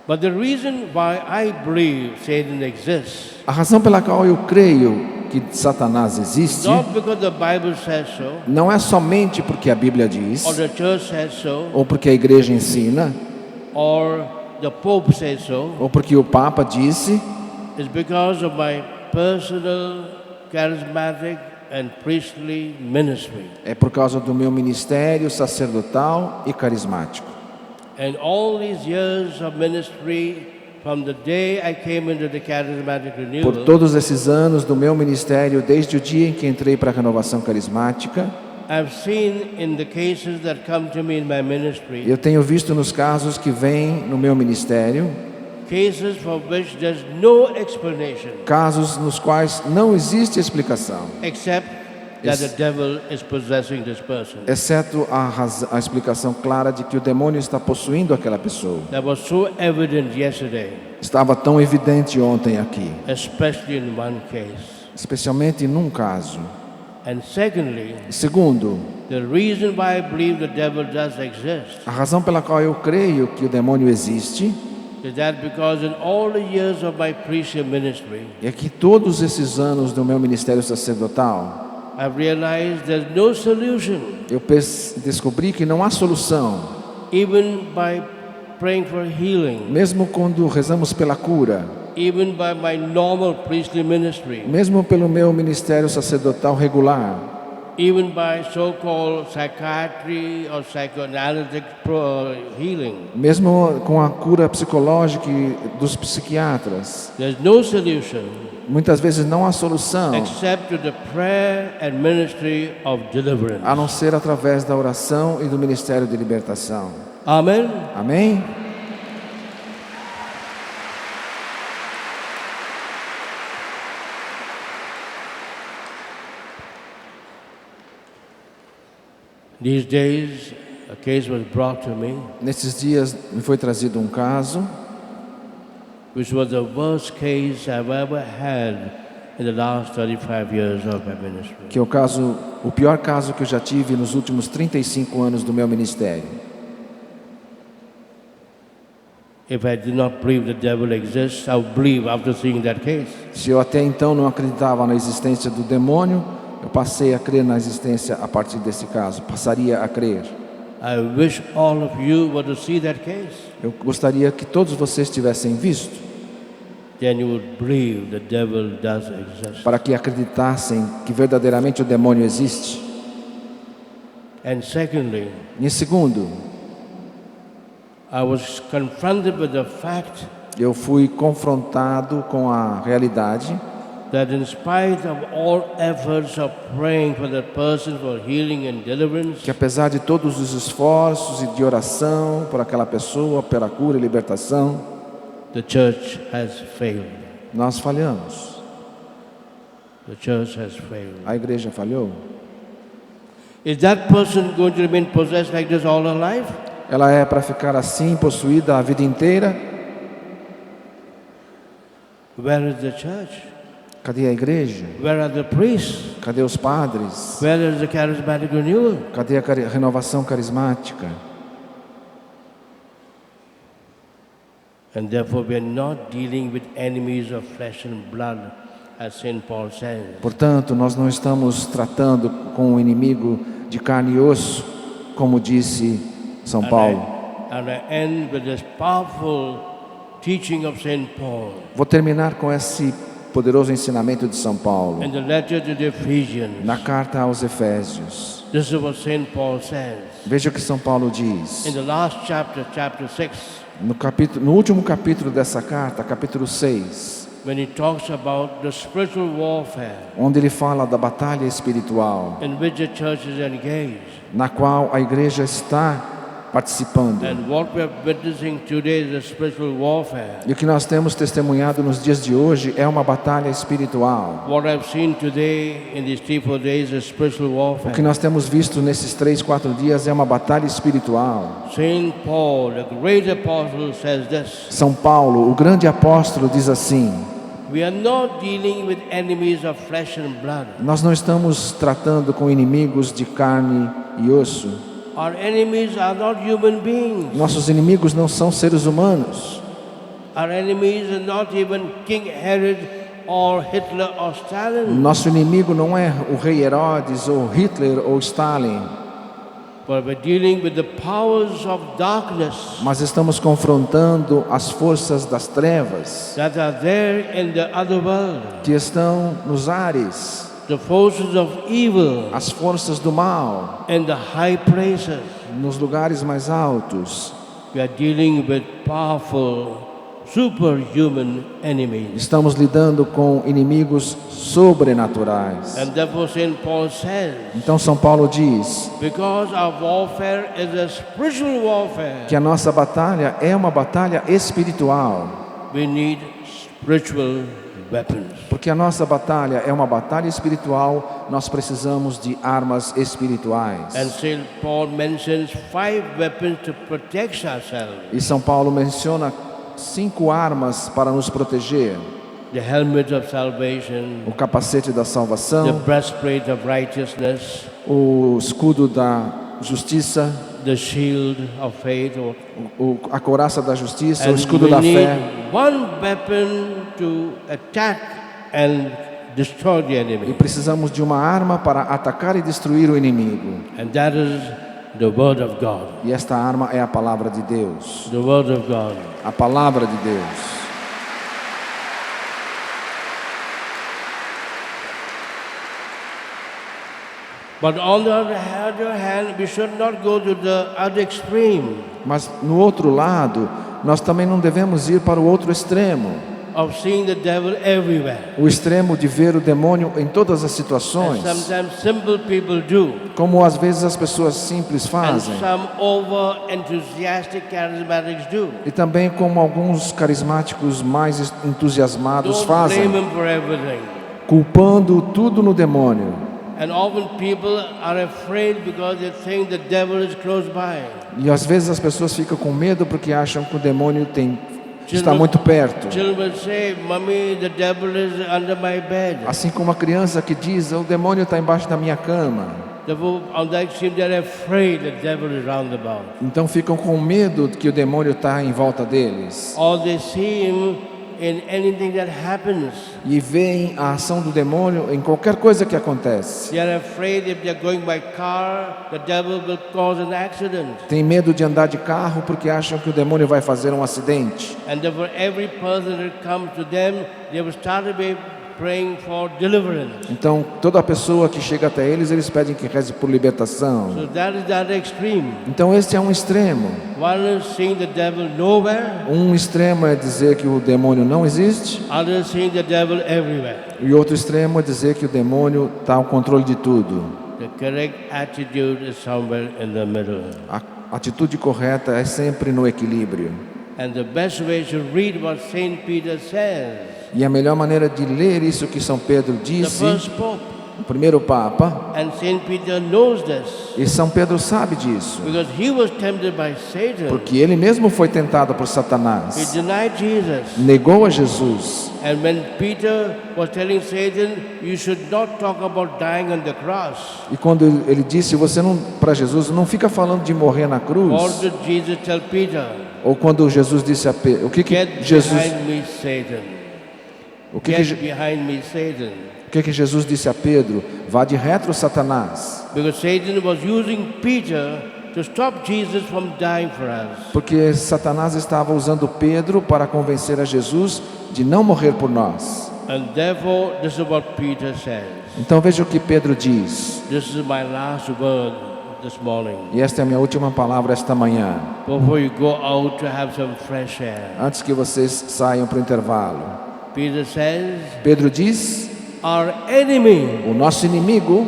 But the reason why I believe Satan exists, A razão pela qual eu creio que Satanás existe not because the Bible says so, não é somente porque a Bíblia diz, or the church says so, ou porque a igreja ensina, or the Pope says so, ou porque o Papa disse, is because of my personal, charismatic, and priestly ministry. é por causa do meu ministério sacerdotal e carismático. And all these years of ministry, from the day I came into the charismatic Por renewal, todos esses anos do meu ministério, desde o dia em que entrei para a renovação carismática, I've seen in the cases that come to me in my ministry, Eu tenho visto nos casos que vêm no meu ministério, cases for which there's no explanation casos nos quais não existe explicação, except that the devil is possessing this person. exceto a explicação clara de que o demônio está possuindo aquela pessoa. That was so evident yesterday, Estava tão evidente ontem aqui, especially in one case. especialmente num caso. And secondly, Segundo, the reason why I believe the devil does exist a razão pela qual eu creio que o demônio existe is that because in all the years of my priestly ministry, é que todos esses anos do meu ministério sacerdotal, I've realized there's no solution, eu descobri que não há solução, even by praying for healing, mesmo quando rezamos pela cura, even by my normal priestly ministry, mesmo pelo meu ministério sacerdotal regular, even by so-called psychiatry or psychoanalytic healing. mesmo com a cura psicológica e dos psiquiatras. There's no solution Muitas vezes não há solução, except to the prayer and ministry of deliverance. a não ser através da oração e do ministério de libertação. Amen. Amém? These days, a case was brought to me, Nesses dias me foi trazido um caso which was the worst case I've ever had in the last 35 years of my ministry. que é o pior caso que eu já tive nos últimos 35 anos do meu ministério. If I did not believe the devil exists, I would believe after seeing that case. Se eu até então não acreditava na existência do demônio, eu passei a crer na existência a partir desse caso, passaria a crer. I wish all of you were to see that case. Eu gostaria que todos vocês tivessem visto, Then you would believe the devil does exist. para que acreditassem que verdadeiramente o demônio existe. And secondly, E segundo, I was confronted with the fact eu fui confrontado com a realidade that in spite of all efforts of praying for that person for healing and deliverance, que apesar de todos os esforços e de oração por aquela pessoa, pela cura e libertação, the church has failed. nós falhamos. The church has failed. A igreja falhou. Is that person going to remain possessed like this all her life? Ela é para ficar assim, possuída a vida inteira? Where is the church? Cadê a igreja? Where are the priests? Cadê os padres? Where is the charismatic renewal? Cadê a renovação carismática? And therefore we are not dealing with enemies of flesh and blood, as St. Paul says. Portanto, nós não estamos tratando com um inimigo de carne e osso, como disse São Paulo. And I end with this powerful teaching of St. Paul Vou terminar com esse poderoso ensinamento de São Paulo, in the letter to the Ephesians. na carta aos Efésios. This is what St. Paul says. Veja o que São Paulo In diz. the last chapter, chapter 6, No último capítulo dessa carta, capítulo 6, when he talks about the spiritual warfare onde ele fala da batalha espiritual, in which the church is engaged. na qual a igreja está participando. And what we are witnessing today is the spiritual warfare. E o que nós temos testemunhado nos dias de hoje é uma batalha espiritual. What I've seen today in these 3-4 days is spiritual O que warfare. nós temos visto nesses 3-4 dias é uma batalha espiritual. St. Paul, the great apostle, says this: São Paulo, o grande apóstolo, diz assim: we are not dealing with enemies of flesh and blood. nós não estamos tratando com inimigos de carne e osso. Our enemies are not human beings. Nossos inimigos não são seres humanos. Our enemies are not even King Herod or Hitler or Stalin. Nosso inimigo não é o rei Herodes ou Hitler ou Stalin. But we're dealing with the powers of darkness Mas estamos confrontando as forças das trevas that are there in the other world. que estão nos ares, The forces of evil as forças do mal in the high places. nos lugares mais altos. We are dealing with powerful superhuman enemies. Estamos lidando com inimigos sobrenaturais. And therefore St. Paul says, Então São Paulo diz because our warfare is a spiritual warfare, que a nossa batalha é uma batalha espiritual. we need spiritual weapons. Porque a nossa batalha é uma batalha espiritual, nós precisamos de armas espirituais. And St. Paul mentions 5 weapons to protect ourselves. E São Paulo menciona 5 armas para nos proteger: The helmet of salvation, o capacete da the salvação, breastplate of righteousness, o escudo da justiça, the shield of faith, a couraça da justiça, o and escudo we da need fé. one weapon to attack and destroy the E enemy, precisamos de uma arma para atacar e destruir o inimigo. and that is the Word of God. E esta arma é a palavra de Deus. The Word of God. A palavra de Deus. But on the other hand, we should not go to the other extreme Mas no outro lado, nós também não devemos ir para o outro extremo. of seeing the devil everywhere. O extremo de ver o demônio em todas as And situações, sometimes simple people do. como às vezes as pessoas simples And fazem. some over-enthusiastic charismatics do. E também como alguns carismáticos mais entusiasmados Don't blame fazem, him for everything. culpando tudo no demônio. And often people are afraid because they think the devil is close by. E às vezes as pessoas ficam com medo porque acham que o demônio está muito perto. Children will say, "Mommy, the devil is under my bed." Assim como a criança que diz, o demônio está embaixo da minha cama. Therefore, on that extreme, they're afraid the devil is round about. Então ficam com medo de que o demônio está em volta deles. Or they see him in anything that happens. E veem a ação do demônio em qualquer coisa que acontece. They are afraid if they're going by car, the devil will cause an accident. Tem medo de andar de carro porque acham que o demônio vai fazer um acidente. And therefore, every person that comes to them, they will start to be praying for deliverance. Então toda pessoa que chega até eles pedem que reze por libertação. So that is that extreme. Então este é um extremo. One is seeing the devil nowhere, Um extremo é dizer que o demônio não existe. other is seeing the devil everywhere. E outro extremo é dizer que o demônio está ao controle de tudo. The correct attitude is somewhere in the middle. A atitude correta é sempre no equilíbrio. And the best way to read what Saint Peter says, E a melhor maneira de ler isso que São Pedro the disse, first pope, o primeiro Papa, and Saint Peter knows this e São Pedro sabe disso, because he was tempted by Satan. porque ele mesmo foi tentado por He Satanás, denied Jesus. negou a Jesus. And when Peter was telling Satan, you should not talk about dying on the cross, E quando ele disse para Jesus, não fica falando de morrer na or cruz, did Jesus tell Peter, ou quando Jesus disse a Pedro, o que get Jesus, behind me, Satan. o que, Get behind me, Satan. o que Jesus disse a Pedro? Vá de retro, Satanás, Because Satan was using Peter to stop Jesus from dying for us. porque Satanás estava usando Pedro para convencer a Jesus de não morrer por nós. And therefore, this is what Peter says. Então veja o que Pedro diz, This is my last word this morning. e esta é a minha última palavra esta manhã, Before you go out to have some fresh air. antes que vocês saiam para o intervalo. Peter says, Pedro diz, our enemy o nosso inimigo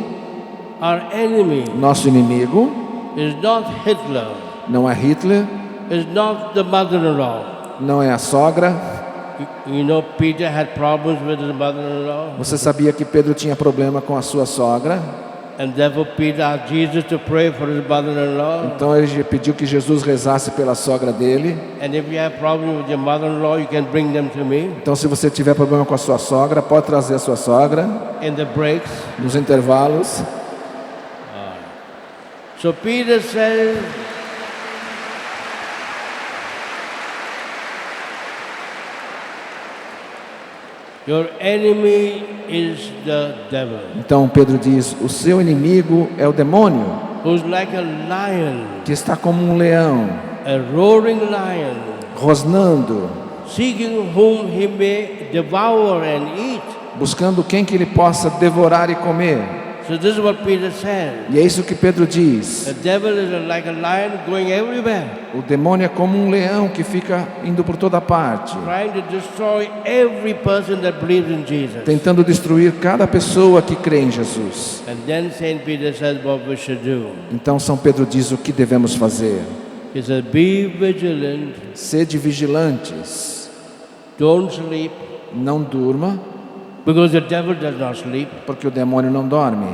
is not Hitler, não é Hitler, is not the mother-in-law. não é a sogra. You know, Peter had problems with his mother-in-law, Você sabia que Pedro tinha problema com a sua sogra? and therefore Peter asked Jesus to pray for his mother-in-law. Então ele pediu que Jesus rezasse pela sogra dele. And if you have problems with your mother-in-law, you can bring them to me Então se você tiver problema com a sua sogra, pode trazer a sua sogra in the breaks. nos intervalos. So Peter says, your enemy is the devil, Então Pedro diz, o seu inimigo é o demônio, who's like a lion, que está como um leão, a roaring lion, rosnando, seeking whom he may devour and eat. buscando quem que ele possa devorar e comer. So this is what Peter said. E é isso que Pedro diz. The devil is like a lion going everywhere, O demônio é como um leão que fica indo por toda parte, trying to destroy every person that believes in Jesus. tentando destruir cada pessoa que crê em Jesus. And then Saint Peter says what we should do. Então São Pedro diz o que devemos fazer. He says, be vigilant, Sede vigilantes, don't sleep, não durma, because the devil does not sleep. porque o demônio não dorme.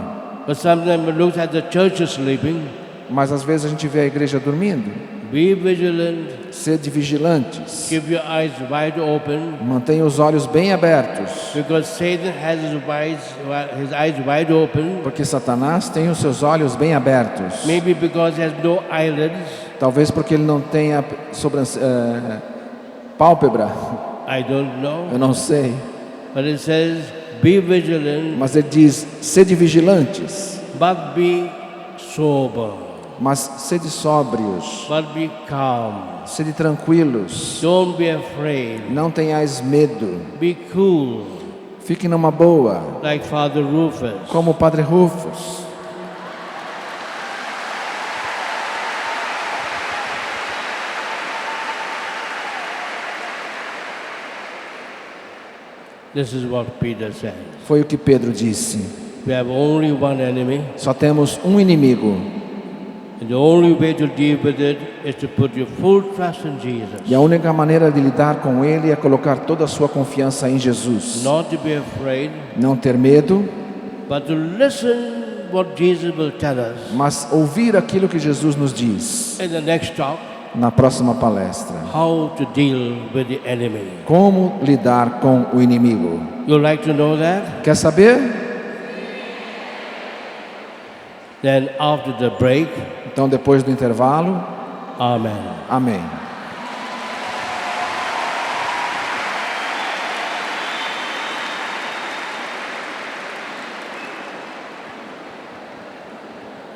But sometimes it looks like the church is sleeping. Mas às vezes a gente vê a igreja dormindo. Be vigilant, Sede vigilantes, keep your eyes wide open, mantenha os olhos bem abertos, because Satan has his eyes wide open. porque Satanás tem os seus olhos bem abertos. Maybe because he has no eyelids. Talvez porque ele não tenha pálpebra, I don't know. eu não sei. But it says, be vigilant, Mas ele diz, sede vigilantes, but be sober, mas sede sóbrios, but be calm. sede tranquilos, Don't be afraid. não tenhais medo, Be cool, fiquem numa boa, like Father Rufus. como o Padre Rufus. This is what Peter said. Foi o que Pedro disse. We have only one enemy, Só temos um inimigo, and the only way to deal with it is to put your full trust in Jesus. e a única maneira de lidar com ele é colocar toda a sua confiança em Jesus. Not to be afraid, Não ter medo, but to listen what Jesus will tell us. mas ouvir aquilo que Jesus nos diz In the next talk, na próxima palestra. how to deal with the enemy. Como lidar com o inimigo. You like to know that? Quer saber? Then after the break, Então depois do intervalo, amen. amém.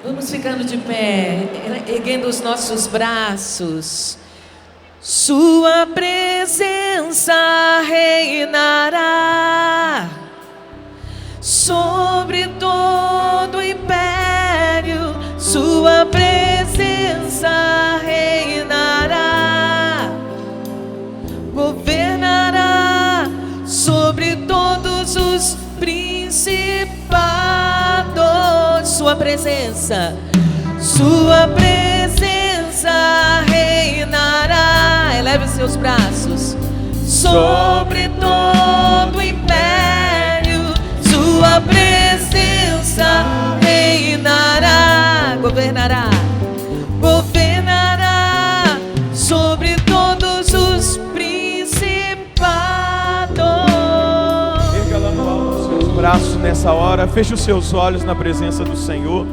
Vamos ficando de pé, erguendo os nossos braços. Sua presença reinará sobre todo o império. Sua presença reinará, governará sobre todos os principados. Sua presença reinará. Eleve os seus braços sobre todo o império. Sua presença reinará, governará sobre todos os principados. Erga lá no alto os seus braços nessa hora, feche os seus olhos na presença do Senhor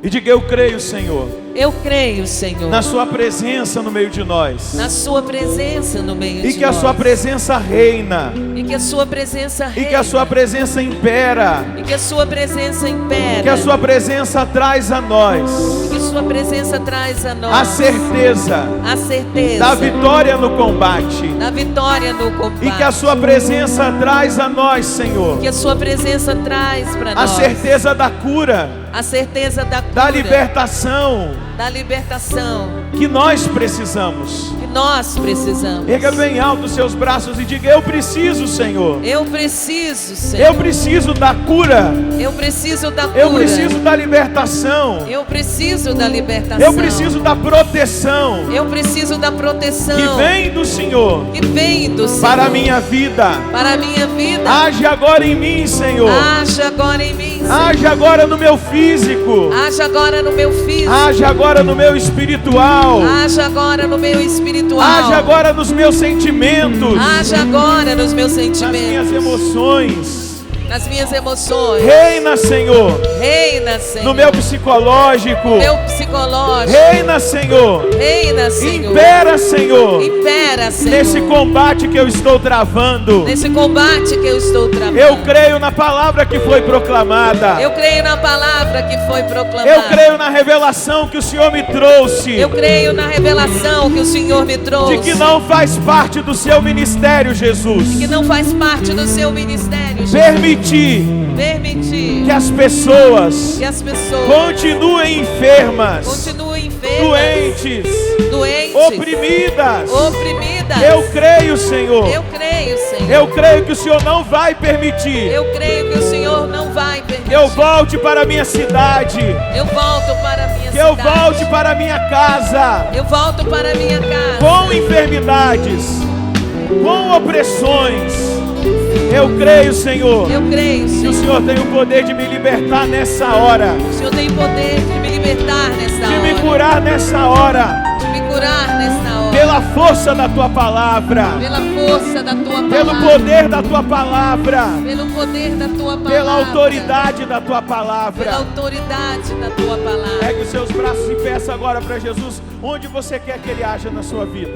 e diga: eu creio, Senhor, Eu creio, Senhor, na sua presença no meio de nós, na sua presença no meio de e que a nós. sua presença reina, E que a sua presença e reina. que a sua presença impera, E que a sua presença impera. que a sua presença traz a nós E que sua presença traz a nós a certeza a certeza da vitória no combate, da vitória no combate. e que a sua presença traz a nós, Senhor, Que a sua presença traz para a nós certeza da cura, a certeza da cura, da libertação da libertação que nós precisamos. que nós precisamos. Erga bem alto os seus braços e diga: eu preciso, Senhor. Eu preciso, Senhor. Eu preciso da cura. Eu preciso da cura. Eu preciso da libertação. Eu preciso da libertação. Eu preciso da proteção Eu preciso da proteção que vem do Senhor que vem do Senhor para a minha vida. para a minha vida. Age agora em mim, Senhor. Age agora em mim, Senhor. Age agora no meu físico. Age agora no meu físico. Age agora no meu espiritual. Age agora no meu espiritual. Age agora nos meus sentimentos. Age agora nos meus Nas minhas sentimentos. emoções. Nas minhas emoções. Reina, Senhor, Reina, Senhor. no meu psicológico. meu psicológico. Reina, Senhor. Reina, Senhor. Impera, Senhor, Impera, Senhor. nesse combate que eu estou travando. Nesse combate que eu estou travando. Eu creio na palavra que foi proclamada. Eu creio na palavra que foi proclamada. Eu creio na revelação que o Senhor me trouxe, Eu creio na revelação que o Senhor me trouxe. de que não faz parte do seu ministério, Jesus. Que não faz parte do seu ministério, Jesus. permitir que as pessoas continuem enfermas, doentes, oprimidas. Eu creio, Senhor. Eu creio que o Senhor não vai permitir. Que eu volte para a minha cidade. Que eu volte para a minha casa. Com enfermidades, com opressões. Eu creio, Senhor. Que o Senhor tem o poder de me libertar nessa hora. De me curar nessa hora. Pela força da tua palavra. Pelo poder da tua palavra. Pela autoridade da tua palavra. Pegue os seus braços e peça agora para Jesus onde você quer que Ele haja na sua vida.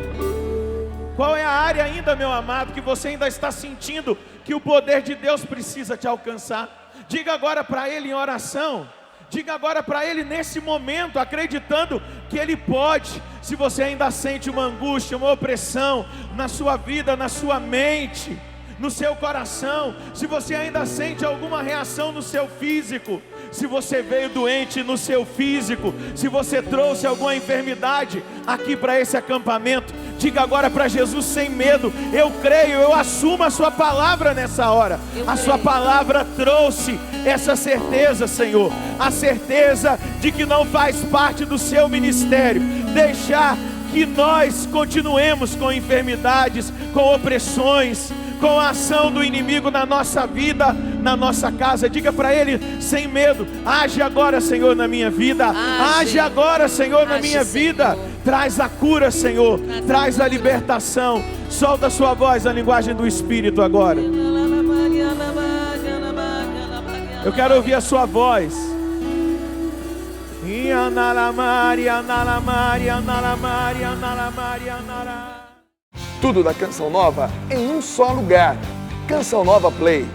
Qual é a área ainda, meu amado, que você ainda está sentindo que o poder de Deus precisa te alcançar? Diga agora para Ele em oração. Diga agora para Ele nesse momento, acreditando que Ele pode. Se você ainda sente uma angústia, uma opressão na sua vida, na sua mente, no seu coração, se você ainda sente alguma reação no seu físico, se você veio doente no seu físico, se você trouxe alguma enfermidade aqui para esse acampamento, diga agora para Jesus sem medo: eu creio, eu assumo a sua palavra nessa hora. A sua palavra trouxe essa certeza, Senhor, a certeza de que não faz parte do seu ministério deixar que nós continuemos com enfermidades, com opressões, com a ação do inimigo na nossa vida, na nossa casa. Diga para Ele sem medo: age agora, Senhor, na minha vida. Age agora, Senhor, na minha vida. Traz a cura, Senhor. Traz a libertação. Solta a sua voz na linguagem do Espírito agora. Eu quero ouvir a sua voz. Tudo da Canção Nova em um só lugar. Canção Nova Play.